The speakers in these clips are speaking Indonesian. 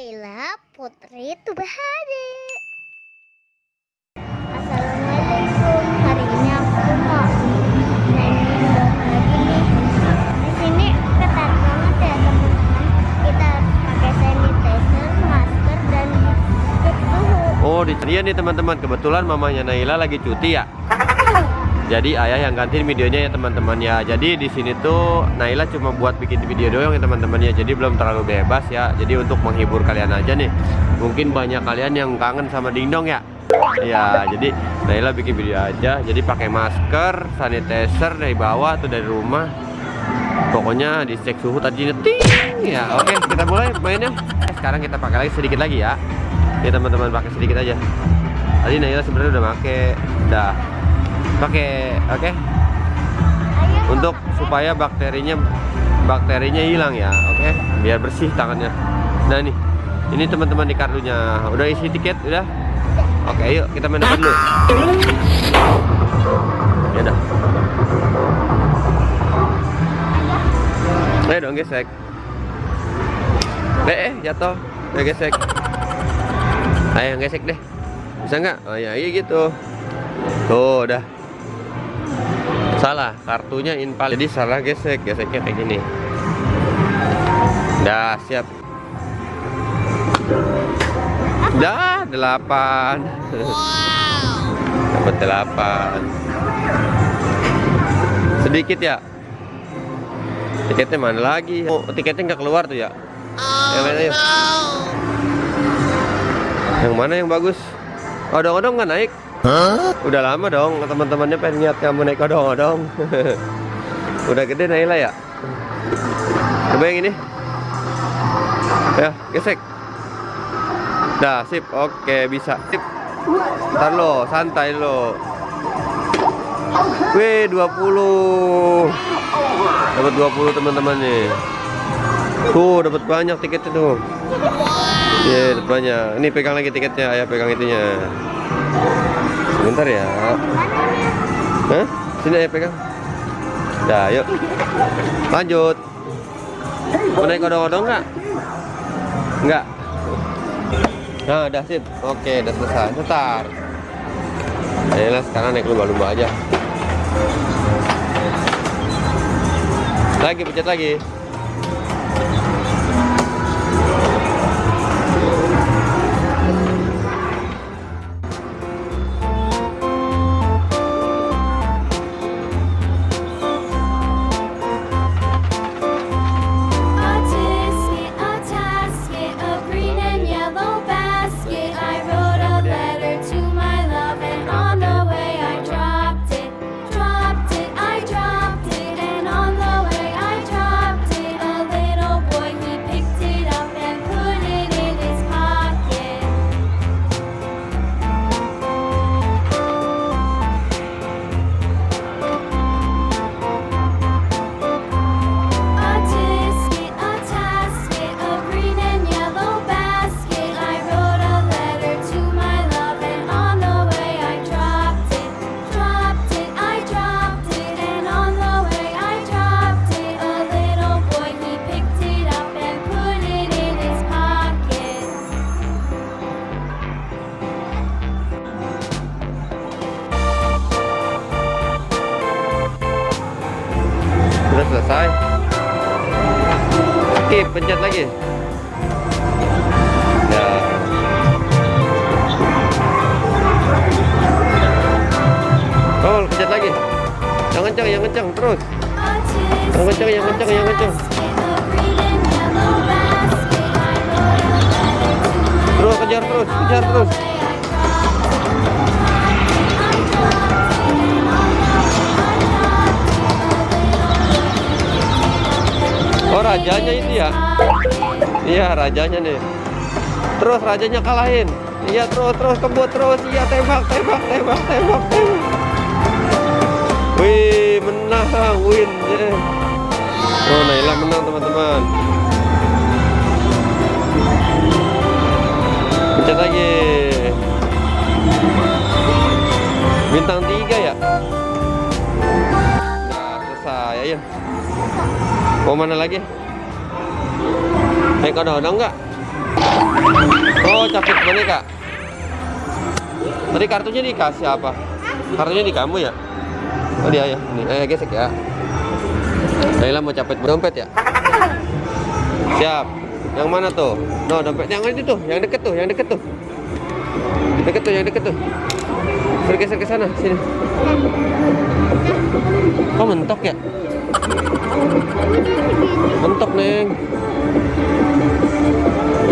Naila Putri Tubahade. Assalamualaikum. Hari ini aku mau nyanyiin lagi nih. Di sini ketat banget ya teman-teman. Kita harus pakai sanitizer, masker, dan cek suhu. Oh, dia nih teman-teman. Kebetulan mamanya Naila lagi cuti ya. Jadi ayah yang gantiin videonya ya teman-teman ya. Jadi di sini tuh Naila cuma buat bikin video doang ya teman-teman ya. Jadi belum terlalu bebas ya. Jadi untuk menghibur kalian aja nih. Mungkin banyak kalian yang kangen sama Dingdong ya. Ya, jadi Naila bikin video aja. Jadi pakai masker, sanitizer dari bawah atau dari rumah. Pokoknya dicek suhu tadi ting. Ya, oke, kita mulai mainnya. Sekarang kita pakai lagi sedikit lagi ya. Ya teman-teman, pakai sedikit aja. Tadi Naila sebenarnya udah pakai, oke. Untuk supaya bakterinya hilang ya, oke. Biar bersih tangannya. Nah nih, ini teman-teman di kartunya udah isi tiket udah. Oke, yuk kita main apa dulu. Ya udah. Ayo dong gesek. Jatuh. Ayo gesek. Ayo gesek deh. Bisa nggak? Oh ya, iya gitu. Tuh udah. Salah, kartunya invalid. Jadi salah geseknya kayak gini. Dah, siap. Dah, 8. Dapat 8. Sedikit ya. Tiketnya mana lagi? Oh, tiketnya nggak keluar tuh ya. Yang mana yuk? Yang mana yang bagus? Odong-odong nggak naik? Udah lama dong, teman-temannya pengen lihat kamu naik odong-odong. Udah gede Naila ya. Coba yang ini. Ya, gesek. Dah, sip. Oke, bisa. Sip. Ntar lo, santai lo. Wih, 20. Dapat 20 teman-teman nih. Tuh, dapat banyak tiketnya tuh. Iya, dapat banyak. Ini pegang lagi tiketnya, ayah pegang itunya. Sebentar ya. Hah? Sini aja pegang. Dah, yuk. Lanjut. Mau naik odong-odong nggak? Nggak. Nah, udah sip. Oke, udah selesai. Setar. Ayolah, sekarang naik lumba-lumba aja. Lagi, pencet lagi. Sudah selesai. Skip, pencet lagi. Ya. Oh, pencet lagi. Yang kencang, terus. Yang kencang. Terus kejar terus. Oh, rajanya itu ya. Iya, rajanya nih. Terus rajanya kalahin. Iya, terus kebut terus. Iya, tembak. Wih, menang, win. Oh, Naila menang teman-teman. Pencet lagi. Bintang 3 ya. Nah, selesai. Ayo. Mau mana lagi? Naik odong-odong nggak? Oh, capit boneka. Tadi kartunya dikasih apa? Kartunya di kamu ya? Oh dia ya, ini, gesek ya. Naila mau capit dompet ya? Siap. Yang mana tuh? No, dompet yang itu tuh, yang deket tuh, yang deket tuh. Deket tuh, yang deket tuh. Geser ke sana, sini. Oh, mentok ya? Mentok, Neng.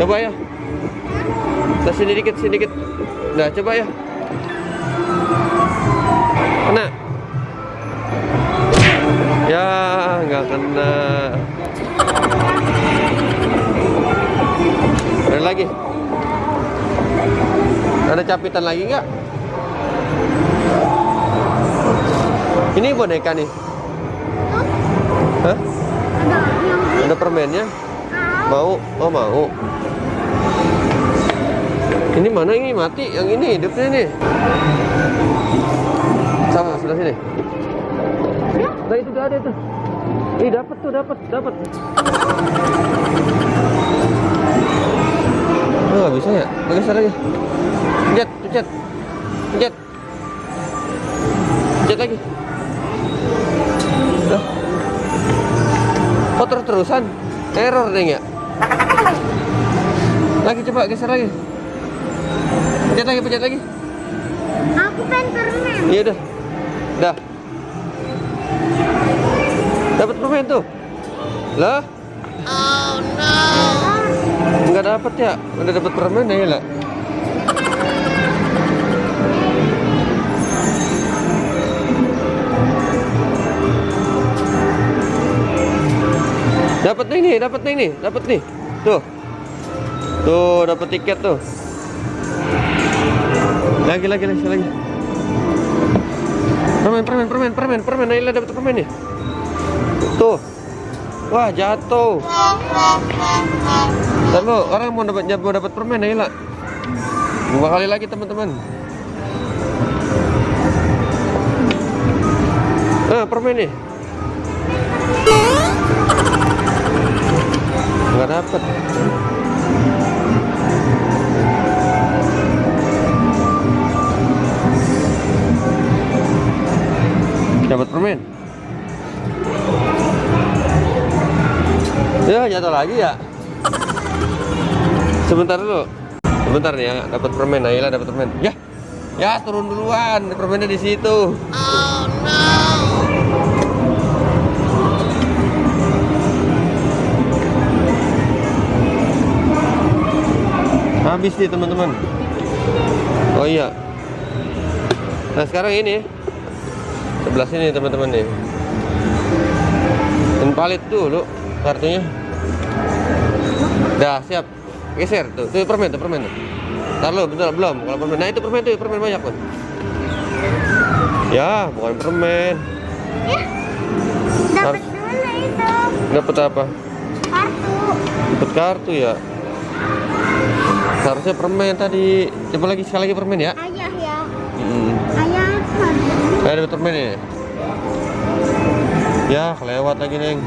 Coba ya. Nah, sini dikit, sini dikit. Nah, coba ya. Kena. Ya, nggak kena. Ada lagi? Ada capitan lagi nggak? Ini boneka nih. Hah? Ada permennya? Mau? Oh, mau. Ini mana ini mati? Yang ini hidupnya nih. Sama sebelah sini. Nah, itu udah ada tuh. Ih, dapat tuh, dapat. Oh, nggak bisa ya? Geser lagi. Pencet. Pencet lagi. Dah. Oh, terus-terusan. Error deh ya. Lagi coba geser lagi. Pencet lagi. Aku pengen permen. Iya udah. Dah. Dapat permen tuh. Lah? Oh no. Enggak dapat ya. Udah dapat permen ya lah. Dapat nih. Tuh. Tuh, dapat tiket tuh. Lagi. Permen. Naila dapat permen nih. Tuh. Wah, jatuh. Ntar lo, orang mau dapat permen Naila. 2 kali lagi, teman-teman. Nah, permen nih. Nggak dapat. Dapat permen. Ya, jatuh lagi ya. Sebentar dulu. Sebentar nih ya, dapat permen. Naila dapat permen. Ya, turun duluan. Permennya di situ. Oh no. Habis nih, teman-teman. Oh iya. Nah, sekarang ini sebelah sini, teman-teman nih. Invalid dulu kartunya. Dah, siap. Geser tuh. Tuh permen tuh. Ntar lo, bentar, belum. Kalau permen. Nah, itu permen banyak pun. Ya, bukan permen. Dapat dulu itu. Dapat apa? Kartu. Dapat kartu ya. Seharusnya permen tadi. Coba lagi, sekali lagi permen ya. Ayah ya. Ayah. Ayah. Dapat permen ya. Ya, kelewat lagi, Neng.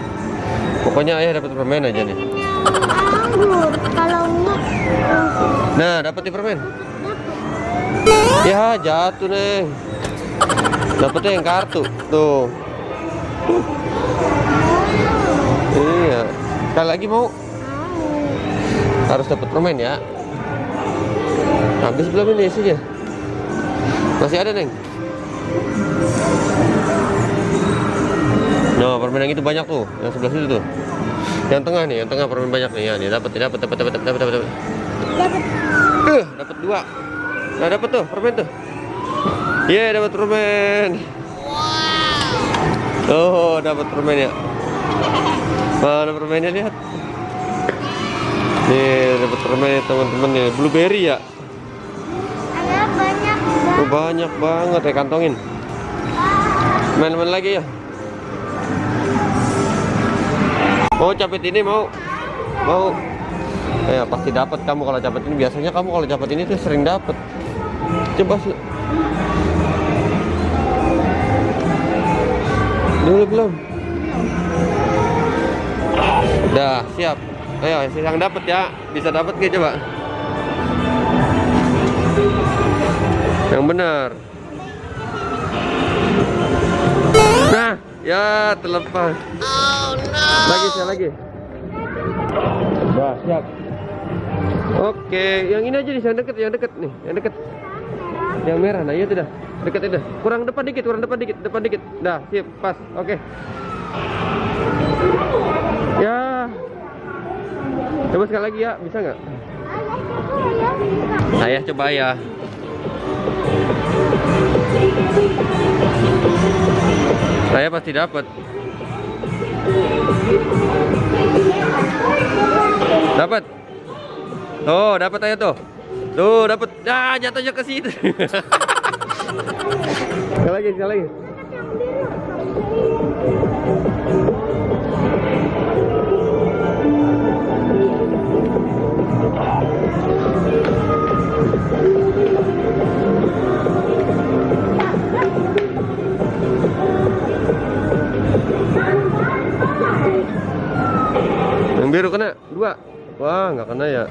Pokoknya ayah dapat permen aja nih. Anggur. Kalau enggak. Nah, dapat di permen. Ya, jatuh, Neng. Dapatnya yang kartu. Tuh. Iya. Sekali lagi mau? Harus dapat permen ya. Habis belum ini isinya? Masih ada, Neng. No, permen yang itu banyak tuh, yang sebelah situ tuh. Yang tengah nih, yang tengah permen banyak nih ya. Nih dapat. Dapat. Dapat 2. Nah, dapat tuh permen tuh. Iya, dapat permen. Wow. Oh, dapat permen ya. Mana permennya, lihat. Nih, dapat permen ya, teman-teman nih. Blueberry ya. Ada banyak banget. Oh, banyak banget ya, kantongin. Main-main lagi ya. Mau capit ini mau? Ya pasti dapat kamu kalau capit ini. Biasanya kamu kalau capit ini tuh sering dapat. Coba sih. Dulu belum? Dah, siap. Ayo, yang dapat ya. Bisa dapat nggak coba? Yang benar. Nah, ya terlepas. Oh no. Lagi, saya lagi. Udah, siap. Oke, yang ini aja nih, yang deket nih, yang deket. Yang merah, nah iya tuh dah. Deket itu. Kurang depan dikit, depan dikit. Dah, sip, pas. Oke. Ya. Coba sekali lagi ya, bisa nggak? Saya coba ya. Saya pasti dapat. Dapat. Tuh, dapat aja tuh. Tuh, dapat. Ah, jatuhnya ke situ. Sekali lagi. Yang biru kena 2. Wah, nggak kena ya.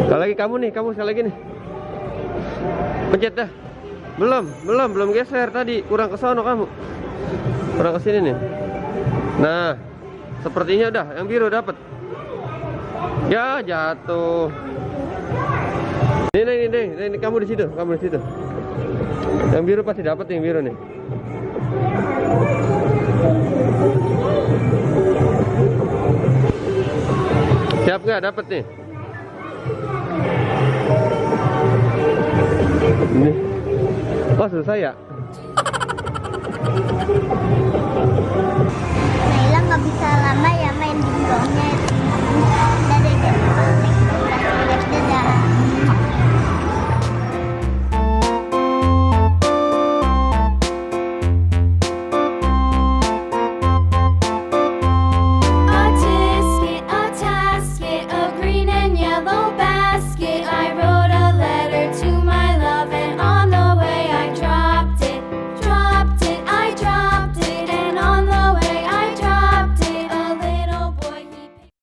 Sekali lagi kamu sekali lagi nih. Pencet dah. Belum geser tadi. Kurang ke sono kamu. Kurang ke sini nih. Nah, sepertinya udah. Yang biru dapat. Ya, jatuh. Ini kamu di situ. Yang biru pasti dapat yang biru nih. Siap nggak dapat nih? Ini. Oh, selesai ya?